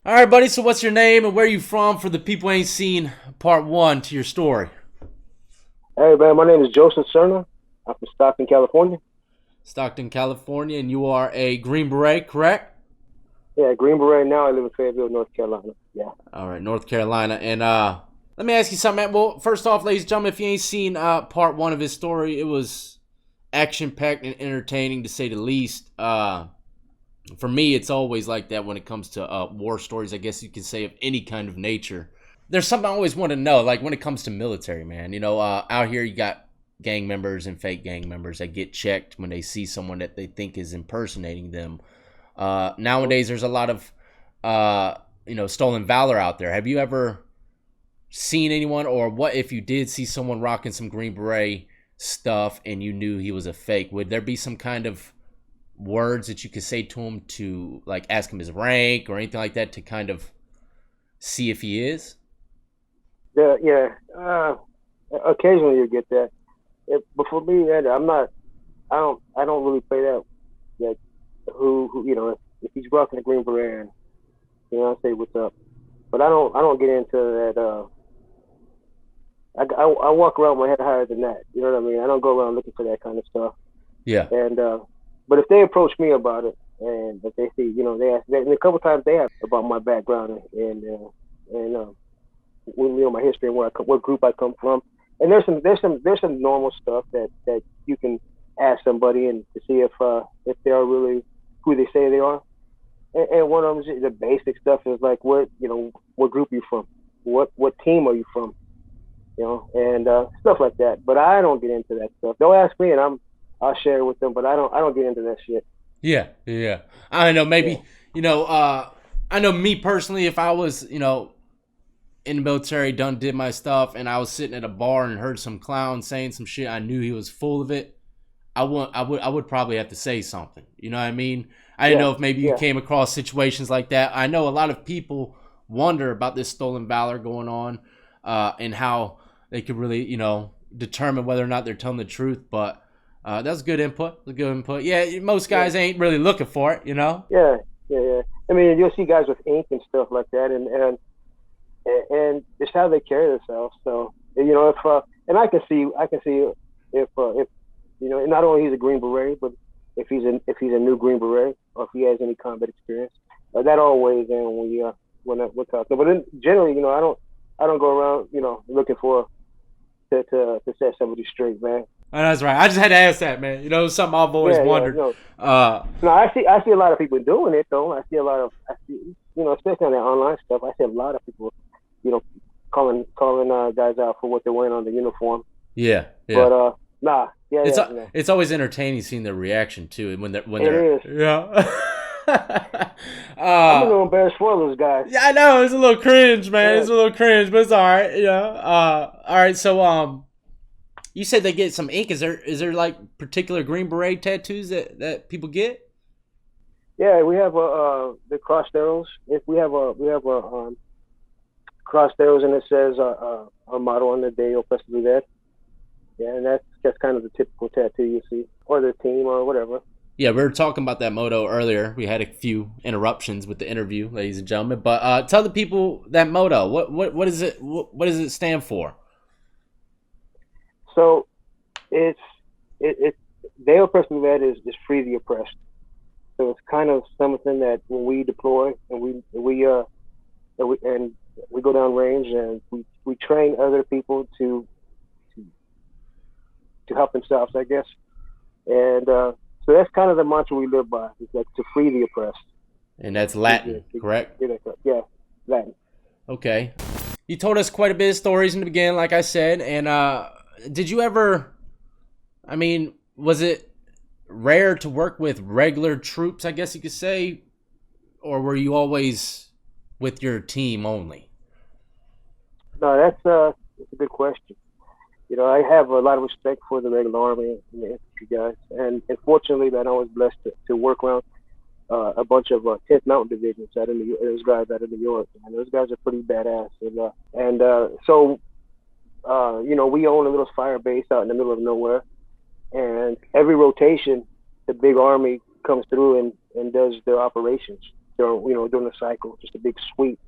All right, buddy. So, what's your name and where you from for the people who ain't seen part one to your story? Hey man, my name is Joseph Serna. I'm from Stockton, California. Stockton, California, and you are a Green Beret, correct? Yeah, Green Beret now. I live in Fayetteville, North Carolina. Yeah. All right, North Carolina. And let me ask you something, man. Well, first off, ladies and gentlemen, if you ain't seen part one of his story, it was action-packed and entertaining to say the least. For me, it's always like that when it comes to war stories, I guess you could say, of any kind of nature. There's something I always want to know, like when it comes to military, man. You know, out here you got gang members and fake gang members that get checked when they see someone that they think is impersonating them. Nowadays, there's a lot of, stolen valor out there. Have you ever seen anyone, or what if you did see someone rocking some Green Beret stuff and you knew he was a fake? Would there be some kind of words that you could say to him to, like, ask him his rank or anything like that to kind of see if he is? Yeah. Occasionally you get that. But for me, man, I don't really play that. Like, who, if he's rocking a Green Beret, and, I say what's up. But I don't get into that. I walk around with my head higher than that. You know what I mean? I don't go around looking for that kind of stuff. Yeah. And but if they approach me about it, and if they see, they ask, and a couple times they ask about my background and my history and what group I come from. And there's some normal stuff that you can ask somebody and to see if they are really who they say they are. And one of them is the basic stuff is like what group you from, what team are you from, and stuff like that. But I don't get into that stuff. They'll ask me and I'll share it with them, but I don't get into that shit. Yeah. I don't know, maybe, I know me personally, if I was, in the military, did my stuff, and I was sitting at a bar and heard some clown saying some shit, I knew he was full of it, I would probably have to say something. You know what I mean? I didn't know if maybe you came across situations like that. I know a lot of people wonder about this stolen valor going on, and how they could really, determine whether or not they're telling the truth. But that's good input. Yeah, most guys ain't really looking for it, Yeah. I mean, you'll see guys with ink and stuff like that, and it's how they carry themselves. So, if and I can see if not only he's a Green Beret, but if he's a new Green Beret, or if he has any combat experience, that all weighs in when we're talking. But generally, I don't go around, looking for to set somebody straight, man. Oh, that's right. I just had to ask that, man. Something I've always wondered. No, I see a lot of people doing it though. I see, especially on the online stuff. I see a lot of people, calling guys out for what they're wearing on the uniform. Yeah. But it's always entertaining seeing their reaction too, and when they're it is. Yeah. I'm a little embarrassed for those guys. Yeah, I know, it's a little cringe, man. Yeah. It's a little cringe, but it's all right. All right. So you said they get some ink. Is there like particular Green Beret tattoos that people get? Yeah, we have the crossed arrows. If we have a crossed arrows, and it says our motto on the day, Pt.2. Yeah, and that's kind of the typical tattoo you see, or the team, or whatever. Yeah, we were talking about that motto earlier. We had a few interruptions with the interview, ladies and gentlemen. But tell the people that motto. What is it? What does it stand for? So it's Deo Pt.2 is free the oppressed. So it's kind of something that when we deploy and we go down range and we train other people to help themselves, I guess. And so that's kind of the mantra we live by. It's like to free the oppressed. And that's Latin, correct? Yeah, Latin. Okay. You told us quite a bit of stories in the beginning, like I said, and did you ever, was it rare to work with regular troops, I guess you could say, or were you always with your team only? No, that's a good question. I have a lot of respect for the regular Army and the infantry guys, and fortunately, that I was blessed to work around a bunch of 10th Mountain Divisions those guys out of New York, and those guys are pretty badass. So we own a little fire base out in the middle of nowhere, and every rotation, the big Army comes through and does their operations. during the cycle, just a big sweep.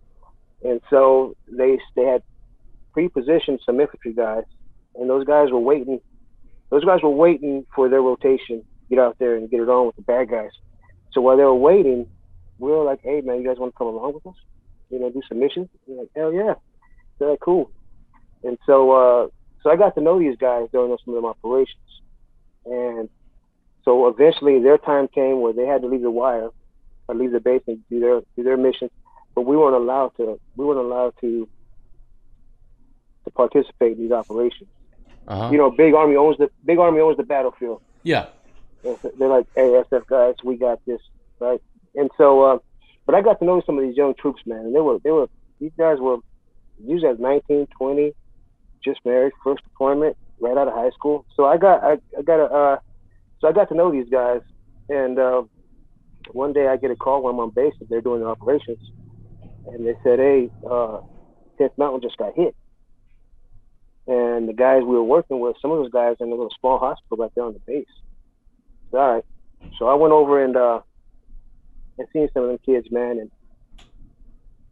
And so they had pre-positioned some infantry guys, and those guys were waiting. Those guys were waiting for their rotation, get out there and get it on with the bad guys. So while they were waiting, we were like, "Hey man, you guys want to come along with us? Do some missions?" They're like, "Hell yeah!" They're like, "Cool." And so I got to know these guys during some of them operations, and so eventually their time came where they had to leave the wire, or leave the base and do their missions, but we weren't allowed to participate in these operations. Big Army owns the battlefield. Yeah. They're like, "Hey, SF guys, we got this," right? And so, but I got to know some of these young troops, man, and these guys were usually 19, 20, just married, first deployment, right out of high school. So I got to know these guys, and one day I get a call when I'm on base that they're doing the operations, and they said, "Hey, 10th Mountain just got hit." And the guys we were working with, some of those guys in a little small hospital back there on the base. All right. So I went over and seen some of them kids, man. And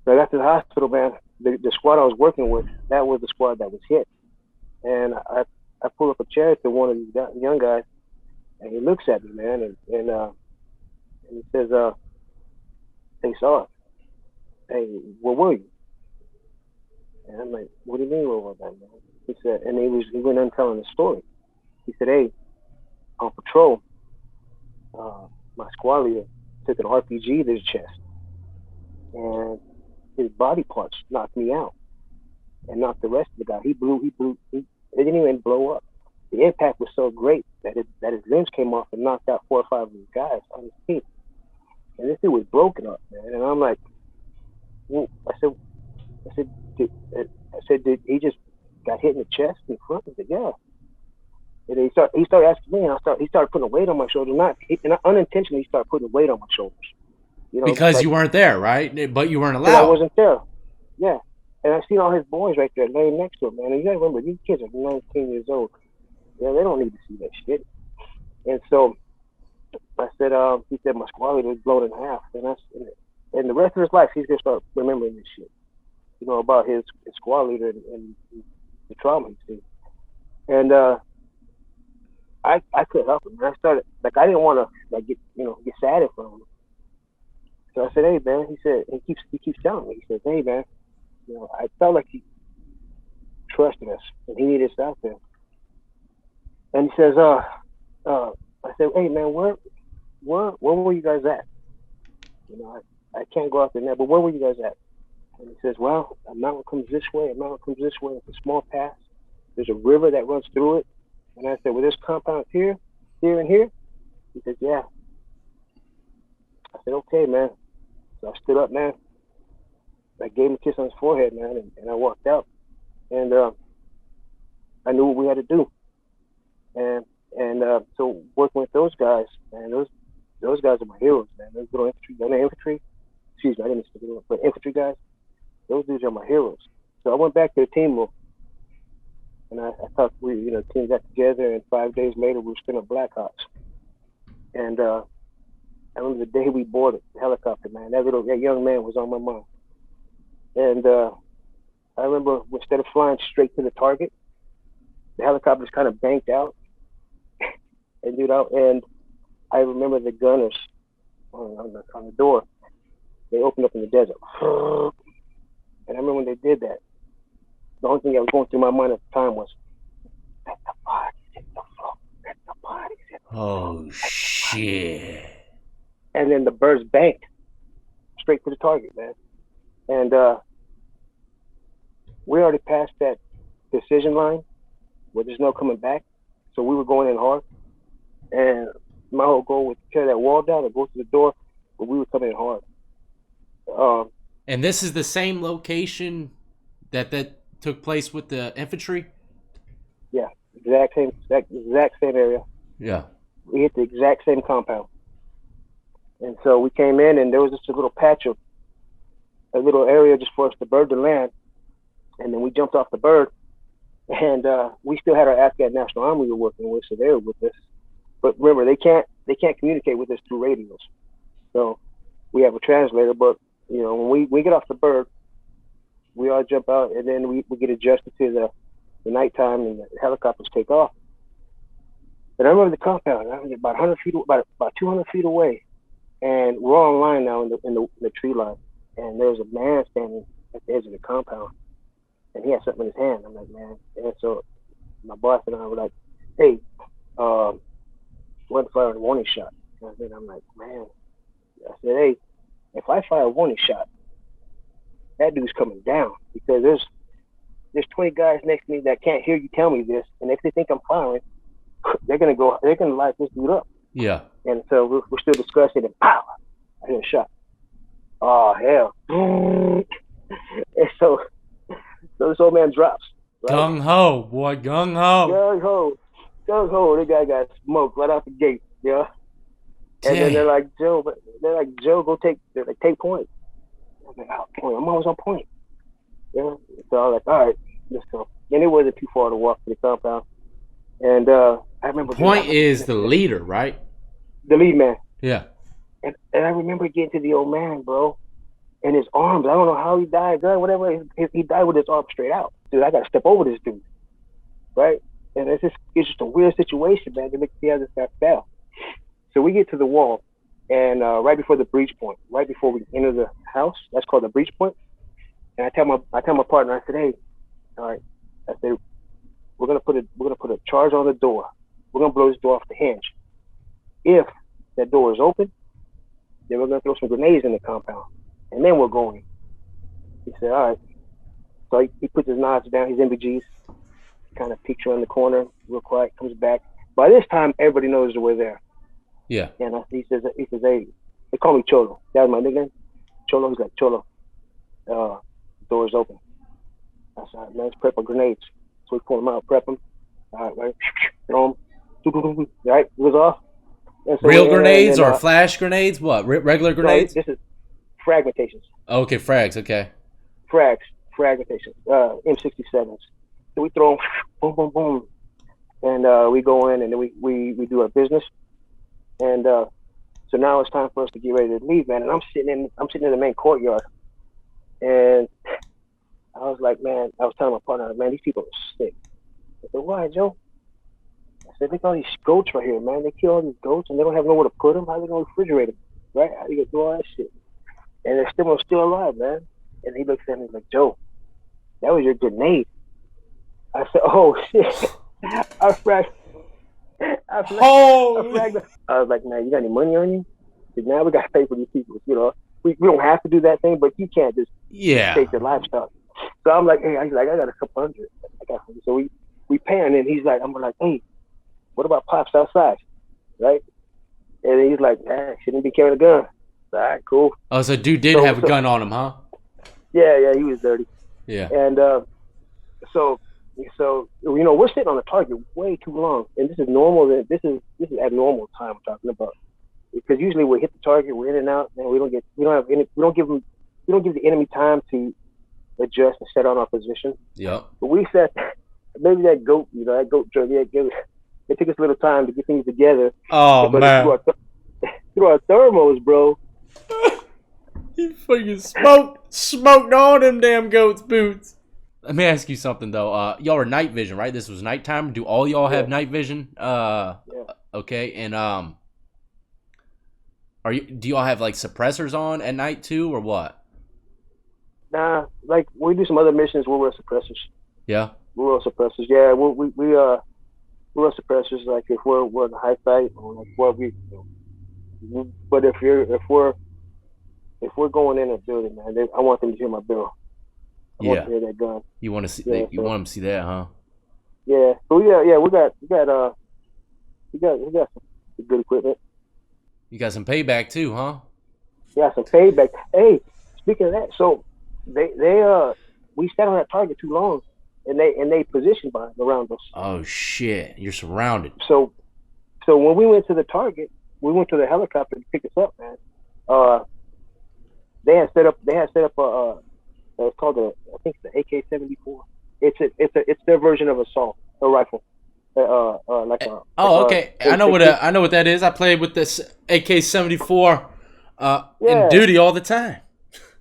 so I got to the hospital, man. The squad I was working with, that was the squad that was hit. And I pull up a chair to one of these young guys, and he looks at me, man, and he says, "Hey, Sarge, hey, where were you?" And I'm like, "What do you mean, where was I, man?" He said, and he went on telling the story. He said, "Hey, on patrol, my squad leader took an RPG to his chest, and his body parts knocked me out, and knocked the rest of the guy. He didn't even blow up. The impact was so great that his limbs came off and knocked out 4 or 5 of these guys on his team. And this dude was broken up, man." And I'm like, well, I said, "Did he just got hit in the chest in front?" He said, "Yeah." And he started asking me, and he started putting a weight on my shoulder. And unintentionally, he started putting weight on my shoulders. Because you weren't there, right? But you weren't allowed. I wasn't there. Yeah. And I seen all his boys right there laying next to him, man. And you gotta remember, these kids are 19 years old. Yeah, they don't need to see that shit. And so I said, he said my squad leader was blown in half, and the rest of his life he's gonna start remembering this shit, about his squad leader and the trauma he's seen. And I couldn't help him. I started, I didn't want to get sad in front of him. So I said, "Hey man," he said, and he keeps telling me, he says, "Hey man, I felt like he trusted us and he needed us out there." And he says, I said, "Hey man, where were you guys at? I can't go out there now, but where were you guys at?" And he says, "Well, a mountain comes this way, a mountain comes this way. It's a small pass. There's a river that runs through it." And I said, "Well, there's compounds here, here, and here?" He says, "Yeah." I said, "Okay, man." So I stood up, man. I gave him a kiss on his forehead, man, and I walked out. And I knew what we had to do. And so working with those guys, man, those guys are my heroes, man. Those little infantry, excuse me, I didn't speak it, but infantry guys, those dudes are my heroes. So I went back to the team room, and I thought the team got together, and 5 days later we were still in Blackhawks. And I remember the day we boarded the helicopter, man. That young man was on my mind. And I remember instead of flying straight to the target, the helicopter's kind of banked out. And I remember the gunners on the door. They opened up in the desert. And I remember when they did that, the only thing that was going through my mind at the time was, "Let the bodies hit the floor. Let the bodies hit the floor." Oh, shit. And then the birds banked straight to the target, man. And we already passed that decision line where there's no coming back. So we were going in hard. And my whole goal was to tear that wall down and go through the door, but we were coming in hard. And this is the same location that took place with the infantry? Yeah, exact same area. Yeah. We hit the exact same compound. And so we came in, and there was just a little area just for us to bird the land. And then we jumped off the bird, and we still had our Afghan National Army we were working with, so they were with us. But remember, they can't communicate with us through radios. So we have a translator, but when we get off the bird, we all jump out, and then we get adjusted to the nighttime, and the helicopters take off. And I remember the compound. I was about 100 feet, about 200 feet away, and we're all in line now in the tree line. And there was a man standing at the edge of the compound, and he had something in his hand. I'm like, man. And so my boss and I were like, hey, went to fire a warning shot. And then I'm like, man. I said, hey, if I fire a warning shot, that dude's coming down, because there's 20 guys next to me that can't hear you tell me this, and if they think I'm firing, they're gonna light this dude up. Yeah. And so we're still discussing, and pow, I hear a shot. Oh hell! And so this old man drops. Right? Gung ho, boy, gung ho. Gung ho. The guy got smoked right out the gate. Yeah. And then they're like, Joe, go take point. I'm like, oh, point. I'm always on point. Yeah. So I was like, all right, let's go. And it wasn't too far to walk to the compound. And I remember Point is the leader, right? The lead man. Yeah. And I remember getting to the old man, bro, and his arms. I don't know how he died, whatever. He died with his arms straight out. Dude, I got to step over this dude, right? And it's just a weird situation, man. To make the other guy fell. So we get to the wall, and right before the breach point, right before we enter the house, that's called the breach point. And I tell my partner, I said, hey, all right, I said, we're gonna put a charge on the door. We're gonna blow this door off the hinge. If that door is open, then we're gonna throw some grenades in the compound, and then we're going. He said, all right. So he puts his knives down, his MBGs, kind of peeks around the corner, real quiet, comes back. By this time, everybody knows that we're there. Yeah. And he says, hey, they call me Cholo. That was my nickname. Cholo. He's like, Cholo, door's open. I said, all right, man, let's prep our grenades. So we pull them out, prep them. All right, throw them. All right, it was off. So real grenades or flash grenades? What? Regular grenades? No, this is fragmentations. Okay, frags. Okay. Fragmentations. M67s. So we throw them, boom, boom, boom, and we go in, and then we do our business. And so now it's time for us to get ready to leave, man. And I'm sitting in the main courtyard, and I was like, man, I was telling my partner, man, these people are sick. I said, why, Joe? I said, look at all these goats right here, man. They kill all these goats, and they don't have nowhere to put them. How are they going to refrigerate them, right? How are you going to do all that shit? And they're still alive, man. And he looks at me like, Joe, that was your grenade. I said, oh, shit. I fragged. I was like, man, you got any money on you? Because now we got to pay for these people. We don't have to do that thing, but you can't just take their livestock. So I'm like, hey, I got a couple hundred. So we pay him, and I'm like, hey, what about Pops outside, right? And he's like, man, shouldn't be carrying a gun. All right, cool. Oh, so dude did have a gun on him, huh? Yeah, he was dirty. Yeah. And so we're sitting on the target way too long, and this is normal. This is abnormal time I'm talking about, because usually we hit the target, we're in and out, and we don't give the enemy time to adjust and set on our position. Yep. But we set maybe that goat drug. It took us a little time to get things together. Oh man! Through our thermals, bro. You fucking smoked all them damn goats' boots. Let me ask you something though. Y'all are night vision, right? This was nighttime. Do all y'all have night vision? Yeah. Okay. And do y'all have like suppressors on at night too, or what? Nah, like we do some other missions where we're suppressors. Yeah. We're suppressors. Yeah, we're suppressors. Like if we're in a high fight, or like what we. But if we're going in a building, man, I want them to hear my bill. I want to hear that gun. You want to see? Yeah, you want them to see that, huh? Yeah. So we got some good equipment. You got some payback too, huh? Yeah, some payback. Hey, speaking of that, so we sat on that target too long, and they positioned around us. Oh shit! You're surrounded. So when we went to the target, we went to the helicopter to pick us up, man. They had set up a it's called I think the AK-74. It's their version of assault, a rifle. Okay. I know what that is. I played with this AK-74 In duty all the time.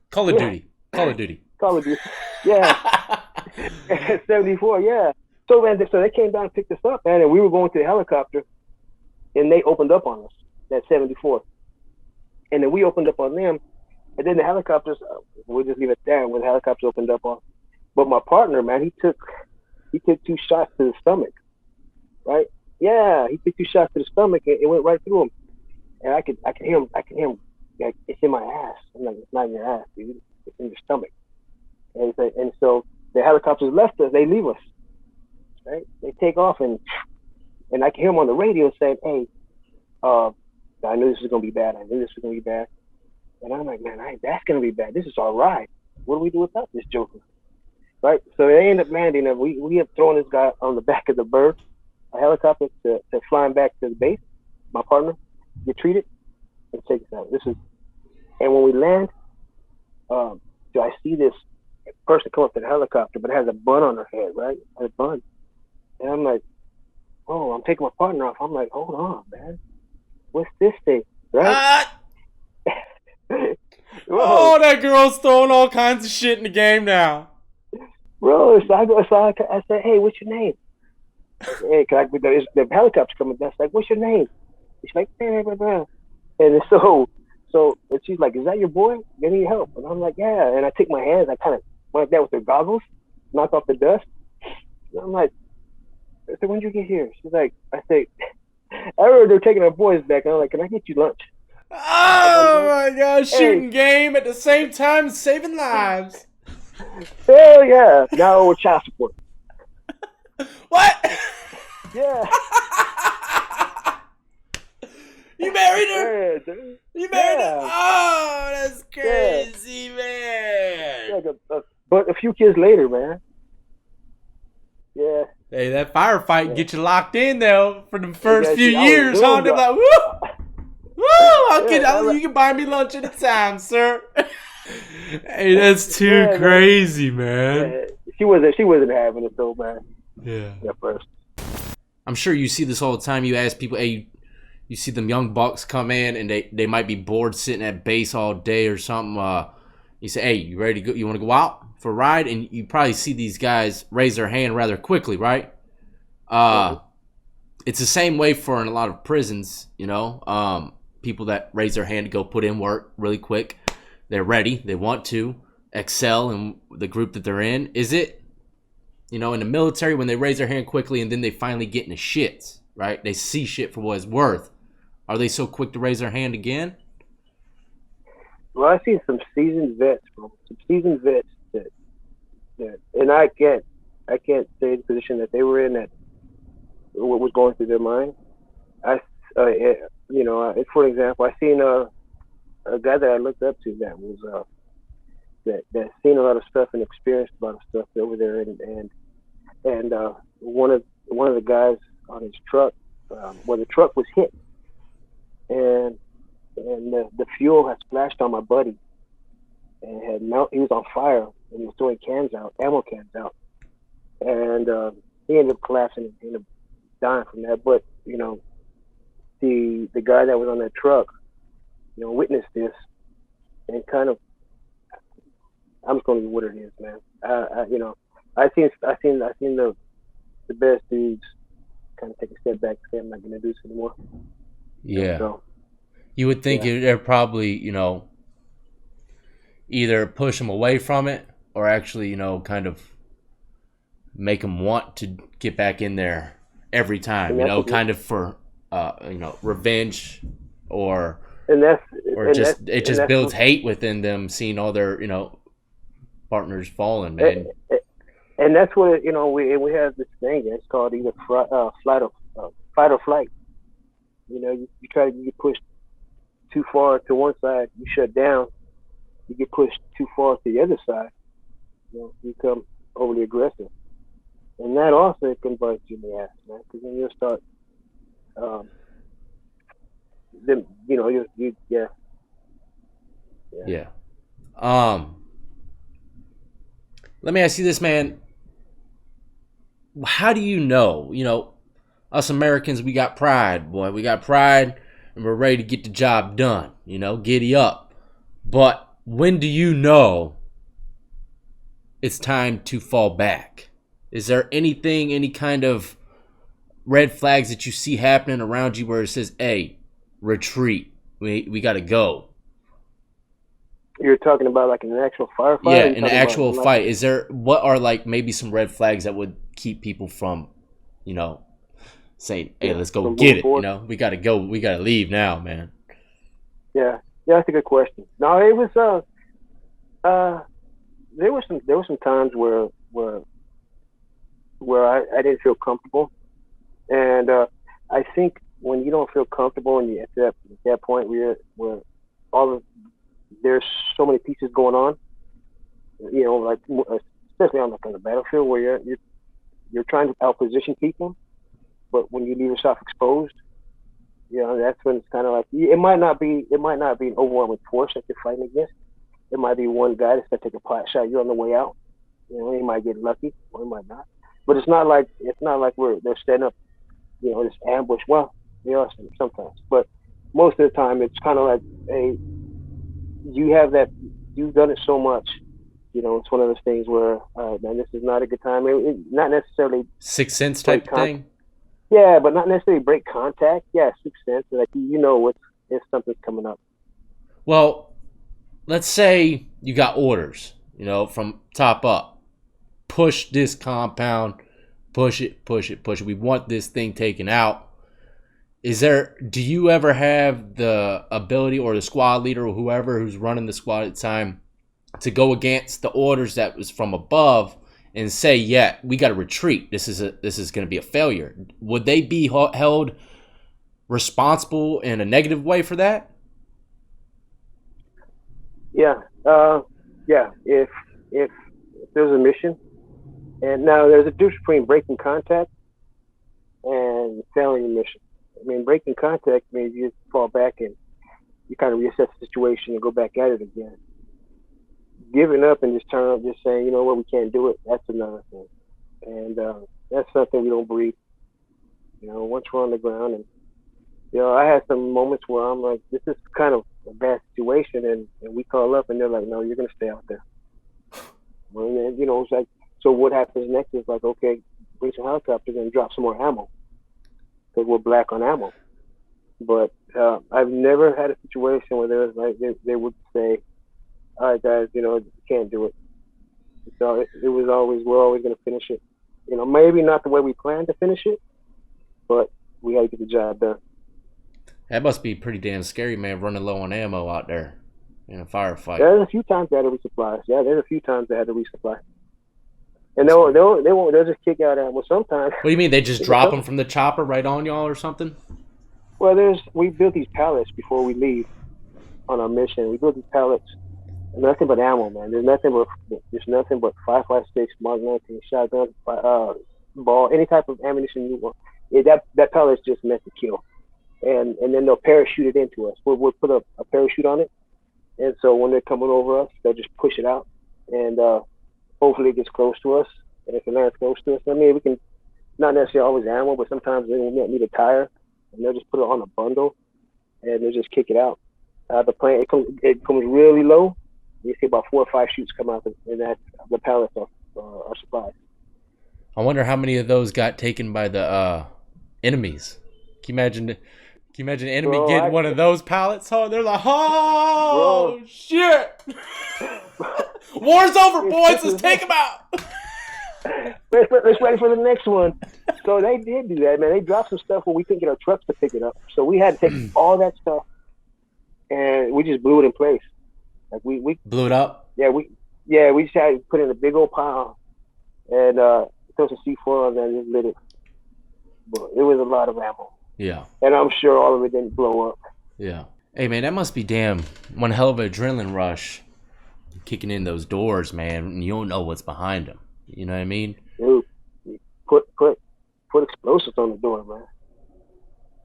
Call of Yeah. Duty. Call of Duty. Call of Duty. Yeah. 74, yeah. So man, so they came down and picked us up, man, and we were going to the helicopter, and they opened up on us, that 74. And then we opened up on them, and then the helicopters, we'll just leave it there when the helicopters opened up on. But my partner, man, he took 2 shots to the stomach, right? Yeah, he took 2 shots to the stomach, and it went right through him. And I could hear him, like, it's in my ass. I'm like, it's not in your ass, dude. It's in your stomach. And so the helicopters left us, they leave us, right? They take off, and I can hear him on the radio saying, hey, I knew this was going to be bad. I knew this was going to be bad. And I'm like, man, that's going to be bad. This is all right. What do we do without this joker? Right? So they end up landing, and we end up throwing this guy on the back of the bird, a helicopter, to fly him back to the base. My partner, get treated, and take us out. And when we land, so I see this person come up to the helicopter, but it has a bun on her head, right? A bun. And I'm like, oh, I'm taking my partner off. I'm like, hold on, man. What's this thing? Right? Oh, that girl's throwing all kinds of shit in the game now. Bro, so I said, hey, what's your name? Hey, the helicopter coming down. It's like, what's your name? She's like, blah, blah, blah. And so and she's like, is that your boy? They need help. And I'm like, yeah. And I take my hands, I kind of went there with her goggles, knocked off the dust. And I'm like, I said, when did you get here? She's like, I heard they're taking our boys back. And I'm like, can I get you lunch? Oh my gosh, shooting game at the same time, saving lives. Hell yeah. Now we're child support. What? Yeah. You married her? Yeah, dude. You married her? Oh, that's crazy, man. Yeah, but a few kids later, man. Yeah. Hey, that firefight get you locked in, though, for the first few I years, huh? They're like, woo! Woo! You can buy me lunch at a time, sir. Hey, that's too crazy, man. Yeah. She wasn't having it, though, man. Yeah. At first. I'm sure you see this all the time. You ask people, hey, you see them young bucks come in, and they might be bored sitting at base all day or something. You say, hey, you ready to go? You want to go out for a ride? And you probably see these guys raise their hand rather quickly, right? It's the same way for in a lot of prisons, you know. People that raise their hand to go put in work really quick. They're ready. They want to excel in the group that they're in. Is it, you know, in the military when they raise their hand quickly and then they finally get in the shits, right? They see shit for what it's worth. Are they so quick to raise their hand again? Well, I see some seasoned vets, bro. Some seasoned vets that and I can't say the position that they were in, that what was going through their mind. For example, I seen a guy that I looked up to that was that seen a lot of stuff and experienced a lot of stuff over there, and one of the guys on his truck, where the truck was hit, and the fuel had splashed on my buddy, and he was on fire, and he was throwing ammo cans out, and he ended up collapsing and ended up dying from that. But you know, the guy that was on that truck, you know, witnessed this, and kind of, I'm just going to be what it is, man. I seen the best dudes kind of take a step back and say, I'm not going to do this anymore. Yeah. So, you would think they're probably, you know, either push them away from it or actually, you know, kind of make them want to get back in there every time, you know, kind of for, you know, revenge or it just builds hate within them seeing all their, you know, partners falling, man. And that's what, you know, we have this thing. It's called either fight or flight. You know, you try to get pushed too far to one side, you shut down. You get pushed too far to the other side, you know, you become overly aggressive, and that also can bite you in the ass, man. Because then you'll start, then you know, yeah. Let me ask you this, man. How do you know? You know, us Americans, we got pride, boy. We got pride. and we're ready to get the job done. You know, giddy up. But when do you know it's time to fall back? Is there anything, any kind of red flags that you see happening around you where it says, hey, retreat, we got to go? You're talking about like an actual firefight? Yeah, an actual fight. Is there, what are like maybe some red flags that would keep people from, you know, saying, hey, let's go get it, you know? We got to go. We got to leave now, man. Yeah, that's a good question. No, it was there were some times where I didn't feel comfortable, and I think when you don't feel comfortable and you at that point where there's so many pieces going on, you know, like especially on the battlefield where you're trying to outposition people, but when you leave yourself exposed, you know, that's when it's kind of like it might not be an overwhelming force that you're fighting against. It might be one guy that's gonna take a pot shot. You're on the way out. You know, he might get lucky or he might not. But it's not like they're setting up, you know, this ambush. Well, they are sometimes, but most of the time it's kind of like, hey, you've done it so much. You know, it's one of those things where, man, this is not a good time. Not necessarily Sixth sense type of thing. Yeah, but not necessarily break contact. Yeah, sixth sense. Like you know if something's coming up. Well, let's say you got orders, you know, from top up. Push this compound, push it. We want this thing taken out. Do you ever have the ability, or the squad leader or whoever who's running the squad at the time, to go against the orders that was from above and say, yeah, we got to retreat. This is going to be a failure. Would they be held responsible in a negative way for that? Yeah. If there's a mission, and now there's a difference between breaking contact and failing a mission. I mean, breaking contact means you just fall back and you kind of reassess the situation and go back at it again. Giving up and just saying, you know what, we can't do it, that's another thing. And that's something we don't breed. You know, once we're on the ground, and, you know, I had some moments where I'm like, this is kind of a bad situation, and we call up and they're like, no, you're going to stay out there. Well, and, you know, it's like, so what happens next is like, okay, bring some helicopters and drop some more ammo, because we're black on ammo. But I've never had a situation where there was like they would say, all right, guys, you know, you can't do it. So it was always, we're always going to finish it. You know, maybe not the way we planned to finish it, but we had to get the job done. That must be pretty damn scary, man, running low on ammo out there in a firefight. There's a few times they had to resupply. Yeah, there's a few times they had to resupply. And they'll just kick out ammo sometimes. What do you mean? They just drop them from the chopper right on y'all or something? Well, we built these pallets before we leave on our mission. We built these pallets. Nothing but ammo, man. There's nothing but 5.56, Mark 19 shotgun, ball, any type of ammunition you want. That pellet's just meant to kill, and then they'll parachute it into us. We'll put a parachute on it, and so when they're coming over us, they'll just push it out, and hopefully it gets close to us. And if it lands close to us, I mean, we can not necessarily always ammo, but sometimes they need a tire, and they'll just put it on a bundle, and they'll just kick it out. The plane it comes really low. You see about 4 or 5 shoots come out, and that's the pallets are supplies. I wonder how many of those got taken by the enemies. Can you imagine an enemy getting one of those pallets? Oh, they're like, oh, shit. War's over, boys. Let's take them out. Let's ready for the next one. So they did do that, man. They dropped some stuff where we couldn't get our trucks to pick it up. So we had to take all that stuff, and we just blew it in place. Like we blew it up. Yeah, we just had to put it in a big old pile and throw some C4 on there and just lit it. But it was a lot of ammo. Yeah. And I'm sure all of it didn't blow up. Yeah. Hey man, that must be one hell of an adrenaline rush, kicking in those doors, man. And you don't know what's behind them. You know what I mean? Dude, put explosives on the door, man.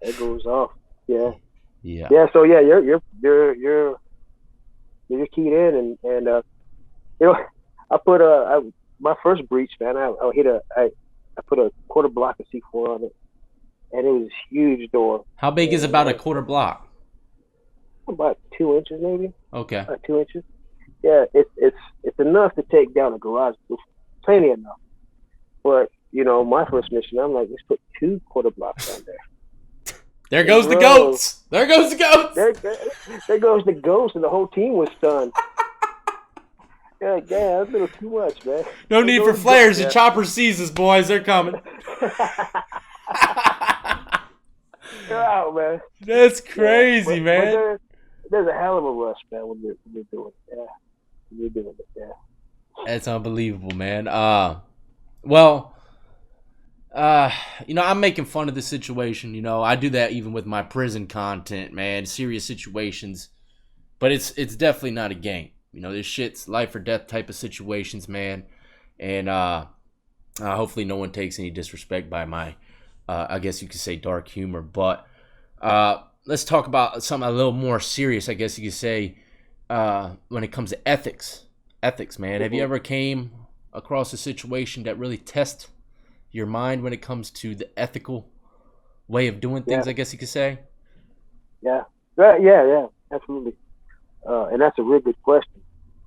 It goes off. Yeah. Yeah. Yeah. So yeah, you're keyed in, and you know, I put my first breach, man. I put a quarter block of C4 on it, and it was this huge door. How big is And, about a quarter block? about 2 inches, maybe. Okay. 2 inches. Yeah, it's enough to take down a garage. It's plenty enough. But my first mission, I'm like, let's put 2 quarter blocks down there. There goes the goats. There goes the goats. There goes the ghost, and the whole team was stunned. Yeah, that's a little too much, man. No need for flares. The chopper sees us, boys. They're coming. They're out, man. That's crazy, man. But there's a hell of a rush, man, when you're doing it. Yeah. When you're doing it, yeah. That's unbelievable, man. Well, I'm making fun of the situation. I do that even with my prison content, man. Serious situations, but it's definitely not a game. This shit's life or death type of situations, man. And hopefully no one takes any disrespect by my, I guess you could say, dark humor. But let's talk about something a little more serious, I guess you could say, when it comes to ethics. Ethics, man. Mm-hmm. Have you ever came across a situation that really tests your mind when it comes to the ethical way of doing things, I guess you could say? Yeah, absolutely. And that's a real good question,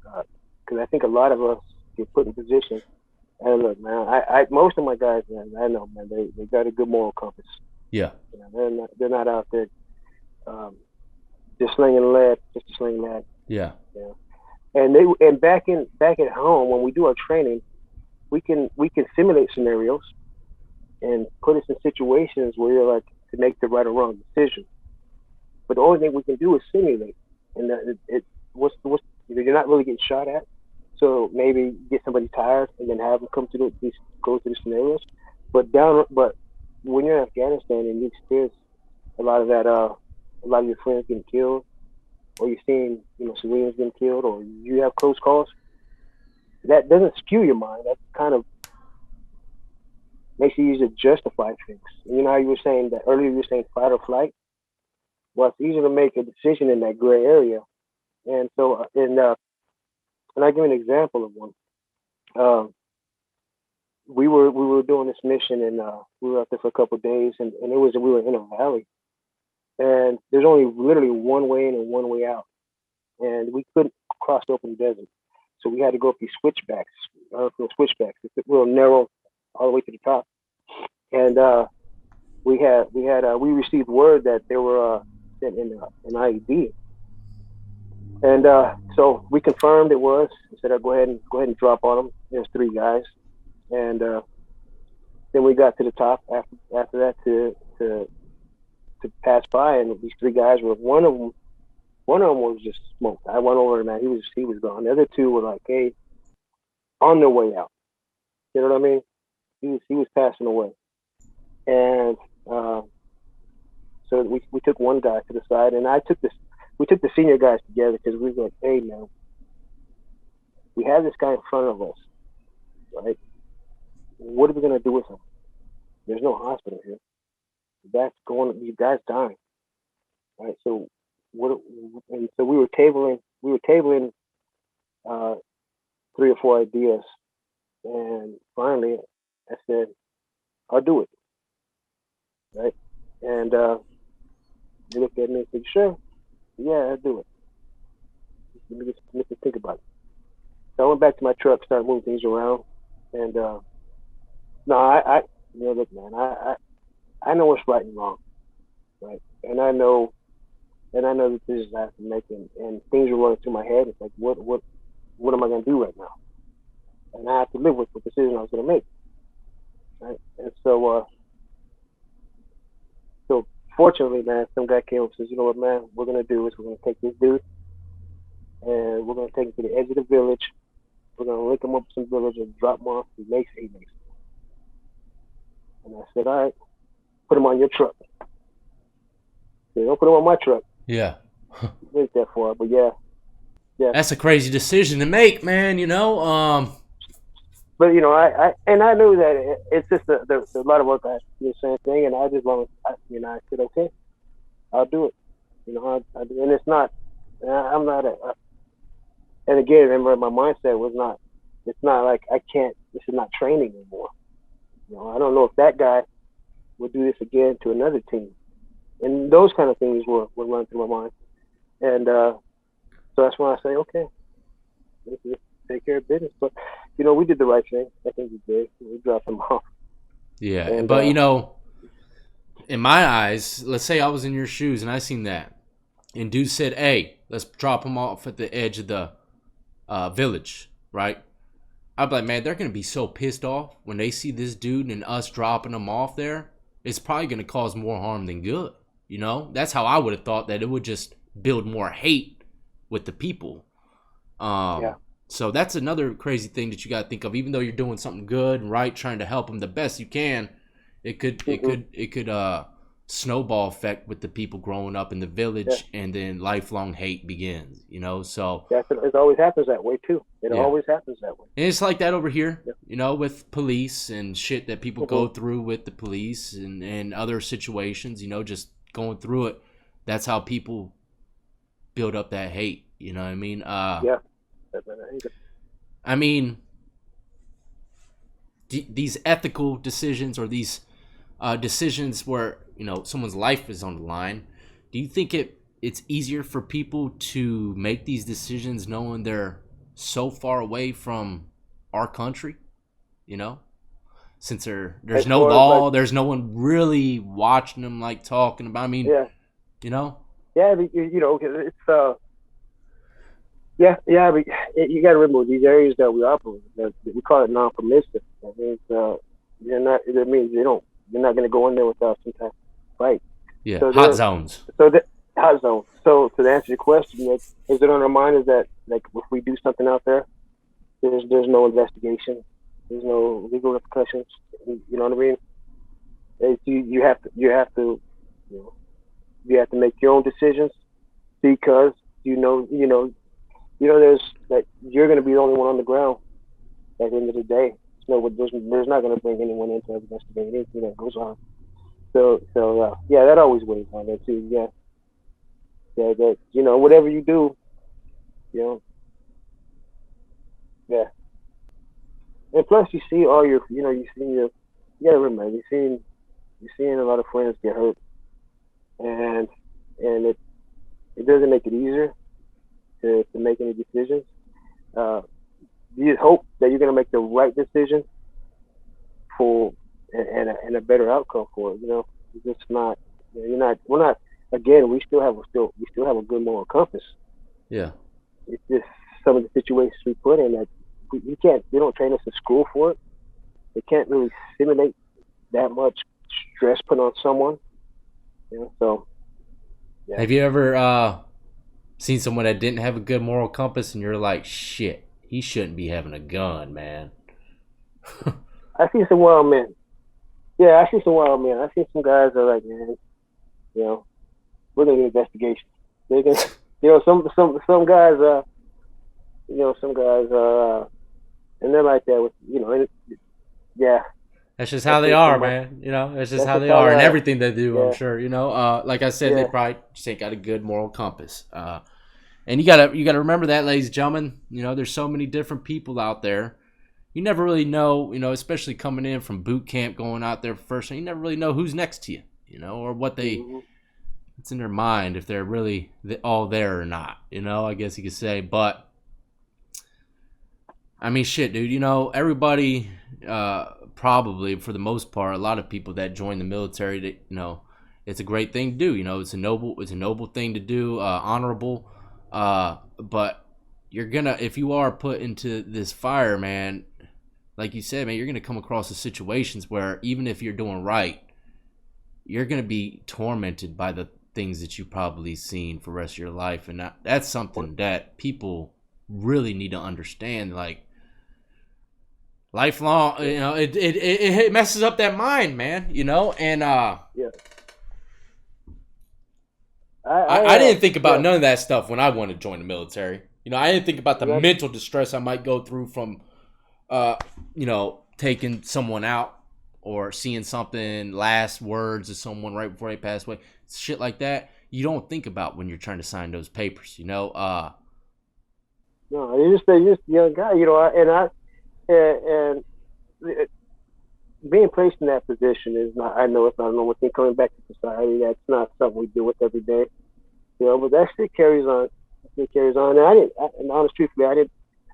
because I think a lot of us get put in positions. And look, man, I most of my guys, man, I know, man, they got a good moral compass. Yeah. They're not out there just slinging lead, just to sling lead. Yeah. Yeah. And back at home, when we do our training, we can simulate scenarios and put us in situations where you're like to make the right or wrong decision. But the only thing we can do is simulate, and you're not really getting shot at. So maybe get somebody tired and then have them go through the scenarios. But when you're in Afghanistan and you experience a lot of your friends getting killed, or you're seeing civilians getting killed, or you have close calls, that doesn't skew your mind. That kind of makes you use it to justify things. And how you were saying that earlier, you were saying fight or flight. Well, it's easier to make a decision in that gray area. And so, and I give an example of one. We were doing this mission, and we were out there for a couple of days, and we were in a valley, and there's only literally one way in and one way out, and we couldn't cross the open desert, so we had to go up these switchbacks. It's real narrow all the way to the top, and we received word that they were sent in an IED. And so we confirmed it was. We said, go ahead and drop on them. There's 3 guys, and then we got to the top after that to pass by, and these 3 guys were one of them was just smoked. I went over, and he was gone. The other 2 were like, hey, on their way out. You know what I mean? He was passing away, and so we took one guy to the side, and we took the senior guys together, because we were like, hey, man, we have this guy in front of us, right? What are we going to do with him? There's no hospital here. These guys dying, right? So and so we were tabling 3 or 4 ideas, and finally I said, I'll do it, right? And they looked at me and said, sure. Yeah, I'll do it. Let me think about it. So I went back to my truck, started moving things around, and look, man, I know what's right and wrong, right? And I know the decisions I have to make, and things are running through my head. It's like, what am I going to do right now? And I have to live with the decision I was going to make, right? And so fortunately, man, some guy came up and says, you know what, man, we're going to do is we're going to take this dude, and we're going to take him to the edge of the village. We're going to link him up with some village and drop him off. He makes it. And I said, all right, put him on your truck. Don't put him on my truck. Yeah. Wait that far, but yeah. That's a crazy decision to make, man. But I knew that it's just a lot of work. I do the same thing, and I said, okay, I'll do it. And it's not. I'm not. And again, remember, my mindset was not. It's not like I can't. This is not training anymore. I don't know if that guy would do this again to another team, and those kind of things were running through my mind. And so that's when I say, okay, let's just take care of business. But we did the right thing. I think we did. We dropped them off. Yeah, And, but in my eyes, let's say I was in your shoes and I seen that, and dude said, "Hey, let's drop them off at the edge of the village," right? I'd be like, man, they're gonna be so pissed off when they see this dude and us dropping them off there. It's probably gonna cause more harm than good. That's how I would have thought, that it would just build more hate with the people. Yeah. So that's another crazy thing that you got to think of. Even though you're doing something good and right, trying to help them the best you can, it could snowball effect with the people growing up in the village, and then lifelong hate begins. So it always happens that way too. It Yeah. always happens that way. And it's like that over here, Yeah. With police and shit that people go through with the police and other situations, just going through it. That's how people build up that hate. You know what I mean? Yeah. I mean, these ethical decisions, or these decisions where, someone's life is on the line, do you think it's easier for people to make these decisions knowing they're so far away from our country? Since there's no law, there's no one really watching them, like talking about. I mean, Yeah. Yeah, it's but you got to remember, these areas that we operate, we call it non-permissive. That means It means you're not going to go in there without some type of fight. Yeah, so hot zones. Hot zones. So to answer your question, is it on our mind? Is that like if we do something out there, there's no investigation, there's no legal repercussions. You know what I mean? You have to make your own decisions, because there's like you're going to be the only one on the ground at the end of the day. There's not going to bring anyone in to investigate anything that goes on. So that always weighs on there too. Yeah, that whatever you do, yeah. And plus, you see all your, you gotta remember, you're seeing a lot of friends get hurt, and it doesn't make it easier to make any decisions. You hope that you're gonna make the right decision and a better outcome for it. It's just not. We're not. Again, we still have a good moral compass. Yeah. It's just some of the situations we put in that they don't train us in school for it. They can't really simulate that much stress put on someone. So. Yeah. Have you ever seen someone that didn't have a good moral compass, and you're like, shit, he shouldn't be having a gun, man? I see some wild men. Yeah, I see some wild men. I see some guys that are like, man, we're gonna do an investigation. They can, some guys, some guys, and they're like that with, yeah. That's just how they are, man. That's just how they are, and everything they do. Yeah. I'm sure. Like I said, they probably just ain't got a good moral compass. And you gotta remember that, ladies and gentlemen. There's so many different people out there. You never really know. Especially coming in from boot camp, going out there first, you never really know who's next to you. Or what it's in their mind, if they're really all there or not. I guess you could say, but I mean, shit, dude. Everybody. Probably for the most part, a lot of people that join the military, it's a great thing to do. It's a noble thing to do, honorable. But if you are put into this fire, man, like you said, man, you're gonna come across the situations where even if you're doing right, you're gonna be tormented by the things that you've probably seen for the rest of your life, and that's something that people really need to understand. Like, lifelong, it messes up that mind, man. And yeah. I didn't think about none of that stuff when I wanted to join the military. I didn't think about the mental distress I might go through from, taking someone out or seeing something, last words of someone right before they pass away, shit like that. You don't think about when you're trying to sign those papers. No, you're just a young guy, and being placed in that position is not. I know it's not a normal thing. Coming back to society, that's not something we deal with every day. But that shit carries on. It carries on. And and honest truthfully,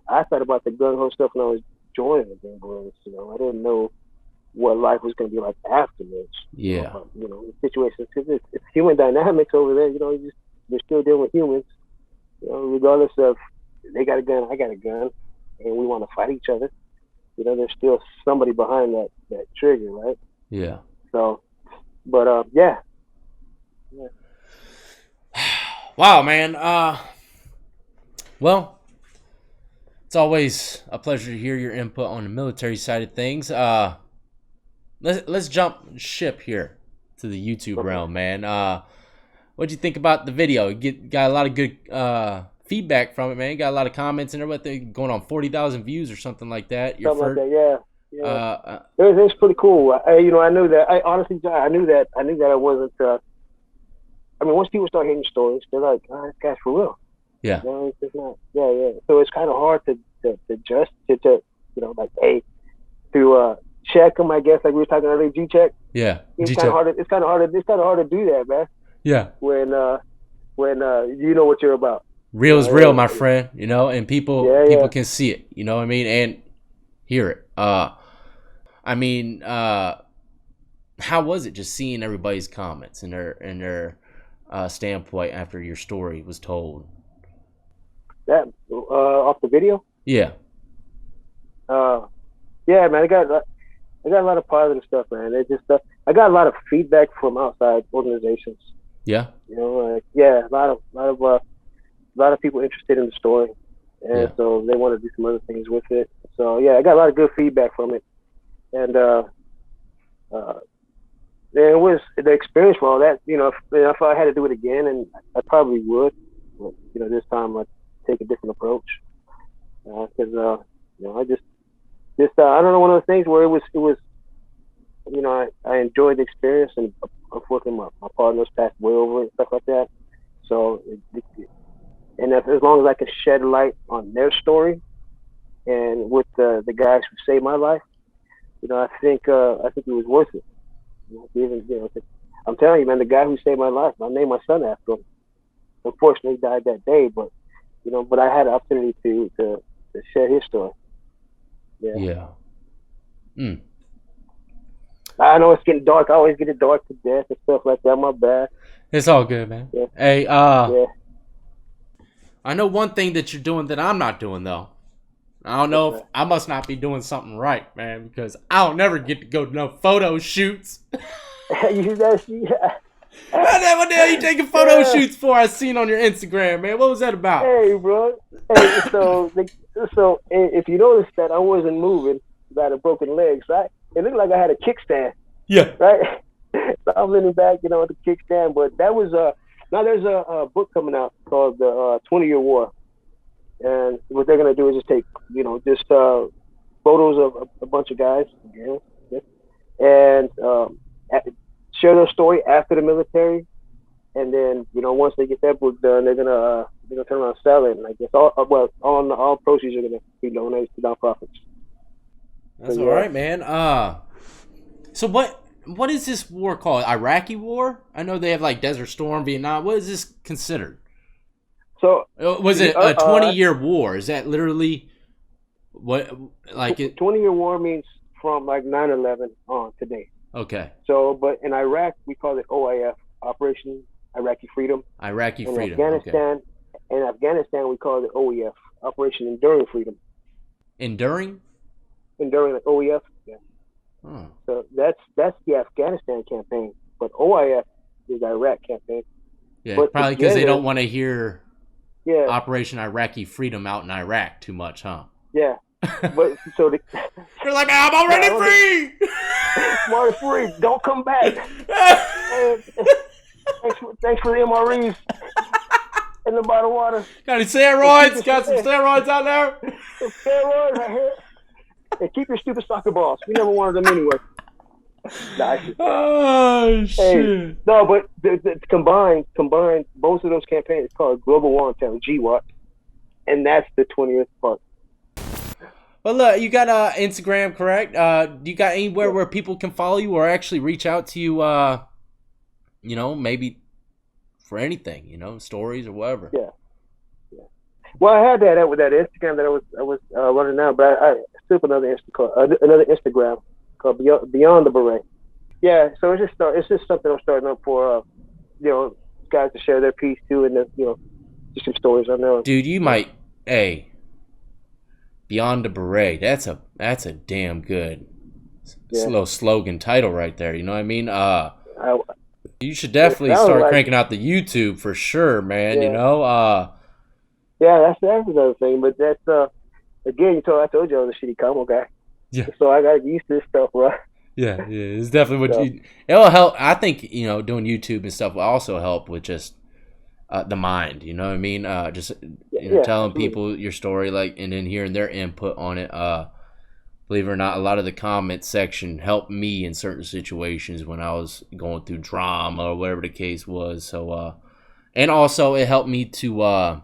I thought about the gun ho stuff when I was joining the Green Berets. I didn't know what life was going to be like afterwards. Yeah. The situation, because it's human dynamics over there. You're still dealing with humans. Regardless of they got a gun, I got a gun, and we want to fight each other. There's still somebody behind that trigger, right? Yeah. So, but yeah. Wow, man. Well, it's always a pleasure to hear your input on the military side of things. Let's jump ship here to the YouTube realm, man. What'd you think about the video? You got a lot of good feedback from it, man. You got a lot of comments and everything, going on 40,000 views or something like that. Something like that, yeah. It was pretty cool. I knew that. I knew that I wasn't. Once people start hearing stories, they're like, "Oh, this guy's for real." Yeah. It's just not. Yeah. So it's kind of hard to adjust to check them. I guess like we were talking earlier, G-check. Yeah. It's kind of hard. It's kind of hard to do that, man. Yeah. When you know what you're about. Real is real, my friend. And people can see it. You know what I mean, and hear it. How was it just seeing everybody's comments and their standpoint after your story was told? That off the video? Yeah. Yeah, man. I got a lot of positive stuff, man. I got a lot of feedback from outside organizations. Yeah. A lot of people interested in the story, and so they want to do some other things with it. So yeah, I got a lot of good feedback from it, and it was the experience for all that. If I had to do it again, and I probably would, but, this time I'd take a different approach, because I just I don't know, one of those things where it was I enjoyed the experience, and unfortunately my partners passed away over it and stuff like that. So and as long as I can shed light on their story, and with the guys who saved my life, I think it was worth it. I'm telling you, man, the guy who saved my life, I named my son after him. Unfortunately, he died that day, but I had the opportunity to share his story. Yeah. I know it's getting dark. I always get it dark to death and stuff like that. My bad. It's all good, man. Yeah. Hey, I know one thing that you're doing that I'm not doing, though. I don't know if I must not be doing something right, man, because I don't never get to go to no photo shoots. What the hell you taking photo shoots for? I seen on your Instagram, man. What was that about? Hey, bro. Hey, so if you noticed that I wasn't moving, I had a broken leg, right? It looked like I had a kickstand. Yeah. Right? So I'm leaning back, with the kickstand. But that was now there's a book coming out called the 20-Year War, and what they're gonna do is just take photos of a bunch of guys, and share their story after the military, and then once they get that book done, they're gonna turn around and sell it, and I guess all proceeds are gonna be donated to nonprofits. That's all right, man. So what is this war called? Iraqi war? I know they have like Desert Storm, Vietnam. What is this considered? So was it a 20-year war? Is that literally what like it? 20-year war means from like 9/11 on today. Okay. So, but in Iraq we call it OIF, Operation Iraqi Freedom. Iraqi in Freedom. Afghanistan, okay. In Afghanistan we call it OEF, Operation Enduring Freedom. Enduring, like OEF. Yeah. Oh. So that's the Afghanistan campaign, but OIF is the Iraq campaign. Yeah, but probably because they don't want to hear Operation Iraqi Freedom out in Iraq too much, huh? Yeah. But so they're like, I'm already free. I'm already free. Don't come back. Thanks for the MREs and the bottled water. Got any steroids? Got some steroids out there? Some steroids right here. And keep your stupid soccer balls. We never wanted them anyway. Oh shit! Hey, no, but the combined both of those campaigns called Global War on Terror, GWAT, and that's the 20th part. Well, look, you got Instagram, correct? Do you got anywhere where people can follow you or actually reach out to you? You know, maybe for anything, you know, stories or whatever. Yeah. Well, I had that with that Instagram that I was running now, but I still have another Instagram called Beyond the Beret. Yeah, so it's just something I'm starting up for, you know, guys to share their piece too, and you know, just some stories I know. Dude, you might, hey, Beyond the Beret. That's a damn good, little slogan title right there. You know what I mean? You should definitely start cranking out the YouTube for sure, man. Yeah. You know? Yeah, that's another thing. But that's again, I told you I was a shitty combo guy. Yeah. So I got to get used to this stuff, right? Yeah, it's definitely what it'll help. I think, you know, doing YouTube and stuff will also help with just the mind. You know what I mean? Just telling people your story, like, and then hearing their input on it. Believe it or not, a lot of the comment section helped me in certain situations when I was going through drama or whatever the case was. So, and also it helped me to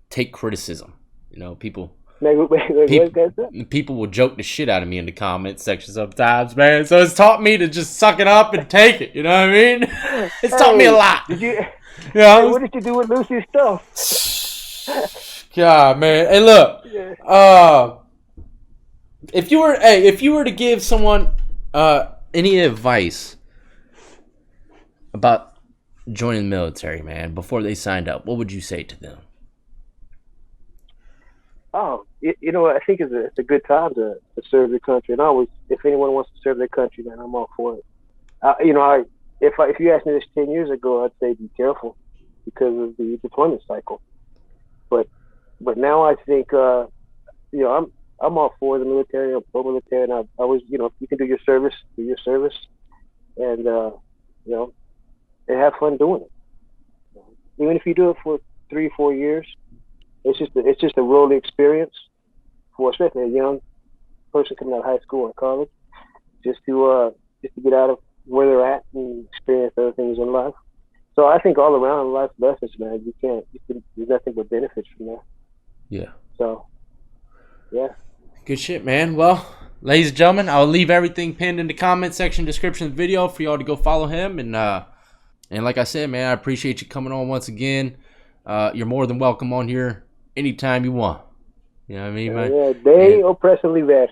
take criticism. You know, people will joke the shit out of me in the comment section sometimes, man. So it's taught me to just suck it up and take it. You know what I mean? It's taught me a lot. What did you do with Lucy's stuff? God, man. Hey, look. If you were to give someone any advice about joining the military, man, before they signed up, what would you say to them? Oh, you know, I think it's a good time to serve your country. And always, if anyone wants to serve their country, man, I'm all for it. You know, if you asked me this 10 years ago, I'd say be careful because of the deployment cycle. But now I think, you know, I'm all for the military. I'm pro-military, and I always, you know, if you can do your service, and you know, and have fun doing it. Even if you do it for 3-4 years. It's just a rolling experience for especially a young person coming out of high school or college, just to get out of where they're at and experience other things in life. So I think all around life's lessons, man, there's nothing but benefits from that. Yeah. So, yeah. Good shit, man. Well, ladies and gentlemen, I'll leave everything pinned in the comment section description of the video for y'all to go follow him. And like I said, man, I appreciate you coming on once again. You're more than welcome on here anytime you want. You know what I mean, man? Yeah, they oppressively bad.